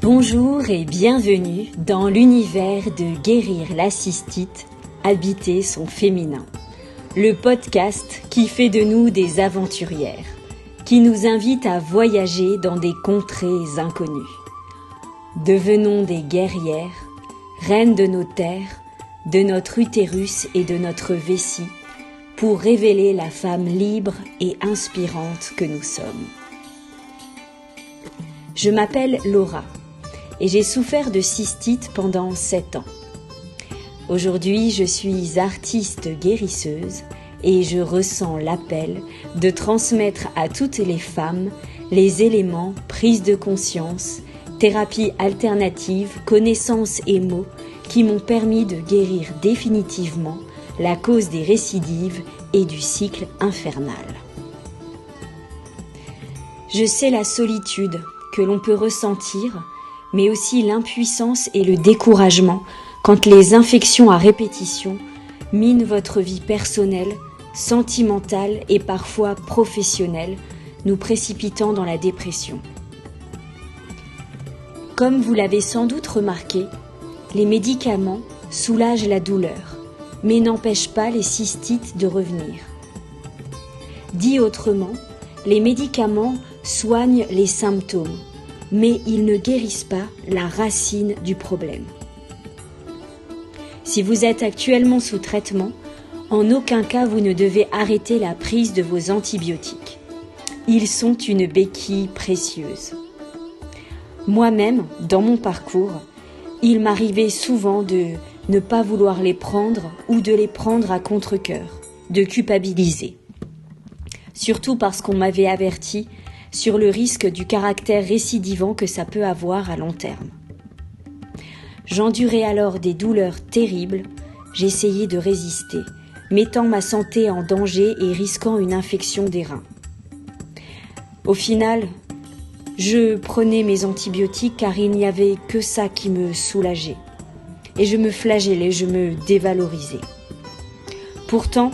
Bonjour et bienvenue dans l'univers de Guérir la cystite, habiter son féminin. Le podcast qui fait de nous des aventurières, qui nous invite à voyager dans des contrées inconnues. Devenons des guerrières, reines de nos terres, de notre utérus et de notre vessie, pour révéler la femme libre et inspirante que nous sommes. Je m'appelle Laura et j'ai souffert de cystite pendant 7 ans. Aujourd'hui, je suis artiste guérisseuse et je ressens l'appel de transmettre à toutes les femmes les éléments, prise de conscience, thérapie alternative, connaissances et mots qui m'ont permis de guérir définitivement la cause des récidives et du cycle infernal. Je sais la solitude que l'on peut ressentir, mais aussi l'impuissance et le découragement quand les infections à répétition minent votre vie personnelle, sentimentale et parfois professionnelle, nous précipitant dans la dépression. Comme vous l'avez sans doute remarqué, les médicaments soulagent la douleur, mais n'empêchent pas les cystites de revenir. Dit autrement, les médicaments soignent les symptômes, mais ils ne guérissent pas la racine du problème. Si vous êtes actuellement sous traitement, en aucun cas vous ne devez arrêter la prise de vos antibiotiques. Ils sont une béquille précieuse. Moi-même, dans mon parcours, il m'arrivait souvent de ne pas vouloir les prendre ou de les prendre à contre-cœur, de culpabiliser. Surtout parce qu'on m'avait averti sur le risque du caractère récidivant que ça peut avoir à long terme. J'endurais alors des douleurs terribles, j'essayais de résister, mettant ma santé en danger et risquant une infection des reins. Au final, je prenais mes antibiotiques car il n'y avait que ça qui me soulageait. Et je me flagellais, je me dévalorisais. Pourtant,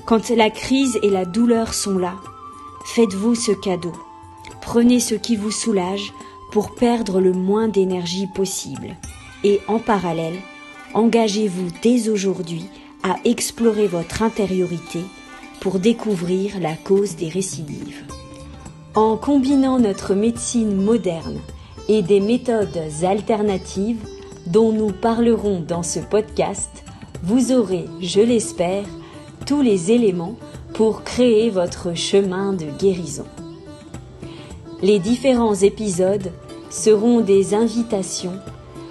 quand la crise et la douleur sont là, faites-vous ce cadeau. Prenez ce qui vous soulage pour perdre le moins d'énergie possible. Et en parallèle, engagez-vous dès aujourd'hui à explorer votre intériorité pour découvrir la cause des récidives. En combinant notre médecine moderne et des méthodes alternatives dont nous parlerons dans ce podcast, vous aurez, je l'espère, tous les éléments pour créer votre chemin de guérison. Les différents épisodes seront des invitations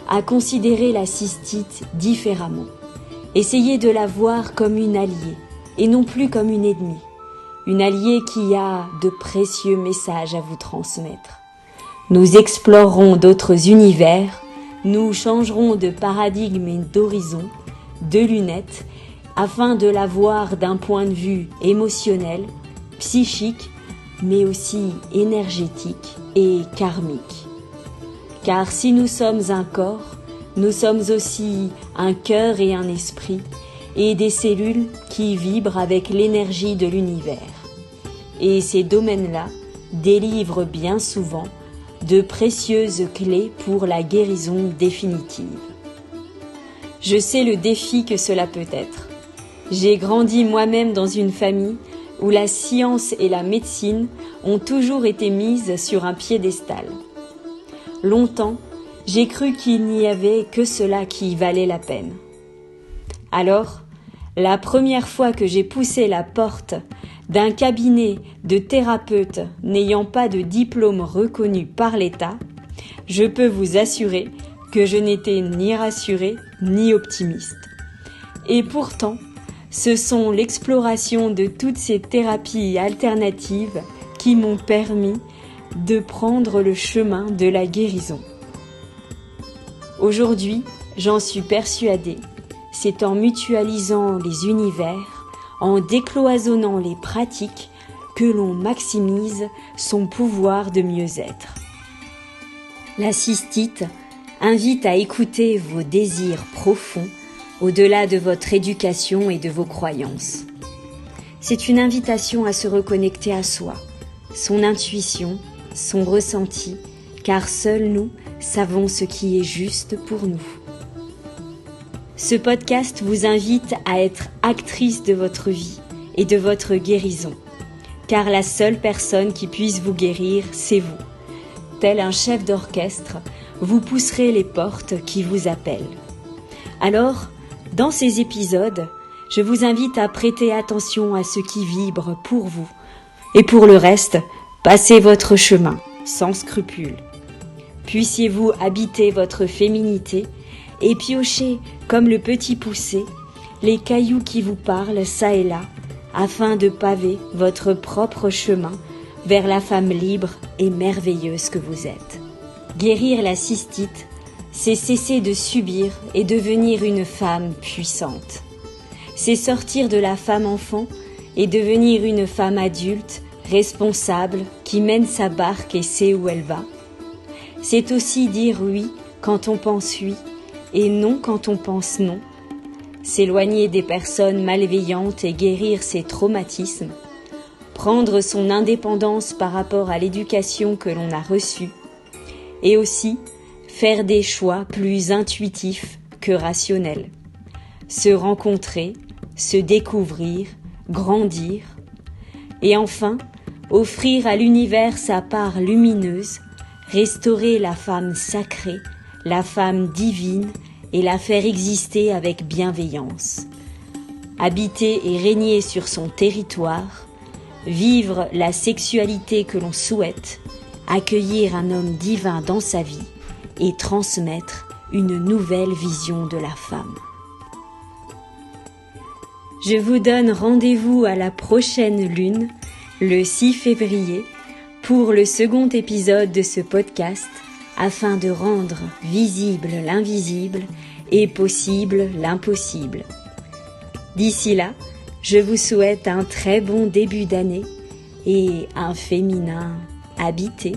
à considérer la cystite différemment. Essayez de la voir comme une alliée et non plus comme une ennemie. Une alliée qui a de précieux messages à vous transmettre. Nous explorerons d'autres univers, nous changerons de paradigme et d'horizon, de lunettes, afin de la voir d'un point de vue émotionnel, psychique, mais aussi énergétique et karmique. Car si nous sommes un corps, nous sommes aussi un cœur et un esprit, et des cellules qui vibrent avec l'énergie de l'univers. Et ces domaines-là délivrent bien souvent de précieuses clés pour la guérison définitive. Je sais le défi que cela peut être. J'ai grandi moi-même dans une famille où la science et la médecine ont toujours été mises sur un piédestal. Longtemps, j'ai cru qu'il n'y avait que cela qui valait la peine. Alors, la première fois que j'ai poussé la porte d'un cabinet de thérapeute n'ayant pas de diplôme reconnu par l'État, je peux vous assurer que je n'étais ni rassurée ni optimiste. Et pourtant, ce sont l'exploration de toutes ces thérapies alternatives qui m'ont permis de prendre le chemin de la guérison. Aujourd'hui, j'en suis persuadée, c'est en mutualisant les univers, en décloisonnant les pratiques, que l'on maximise son pouvoir de mieux-être. La cystite invite à écouter vos désirs profonds au-delà de votre éducation et de vos croyances. C'est une invitation à se reconnecter à soi, son intuition, son ressenti, car seuls nous savons ce qui est juste pour nous. Ce podcast vous invite à être actrice de votre vie et de votre guérison, car la seule personne qui puisse vous guérir, c'est vous. Tel un chef d'orchestre, vous pousserez les portes qui vous appellent. Alors, dans ces épisodes, je vous invite à prêter attention à ce qui vibre pour vous. Et pour le reste, passez votre chemin, sans scrupule. Puissiez-vous habiter votre féminité et piocher, comme le petit poucet, les cailloux qui vous parlent çà et là, afin de paver votre propre chemin vers la femme libre et merveilleuse que vous êtes. Guérir la cystite, c'est cesser de subir et devenir une femme puissante. C'est sortir de la femme enfant et devenir une femme adulte, responsable, qui mène sa barque et sait où elle va. C'est aussi dire oui quand on pense oui et non quand on pense non. S'éloigner des personnes malveillantes et guérir ses traumatismes. Prendre son indépendance par rapport à l'éducation que l'on a reçue. Et aussi faire des choix plus intuitifs que rationnels. Se rencontrer, se découvrir, grandir. Et enfin, offrir à l'univers sa part lumineuse, restaurer la femme sacrée, la femme divine et la faire exister avec bienveillance. Habiter et régner sur son territoire, vivre la sexualité que l'on souhaite, accueillir un homme divin dans sa vie et transmettre une nouvelle vision de la femme. Je vous donne rendez-vous à la prochaine lune, le 6 février, pour le second épisode de ce podcast, afin de rendre visible l'invisible et possible l'impossible. D'ici là, je vous souhaite un très bon début d'année et un féminin habité.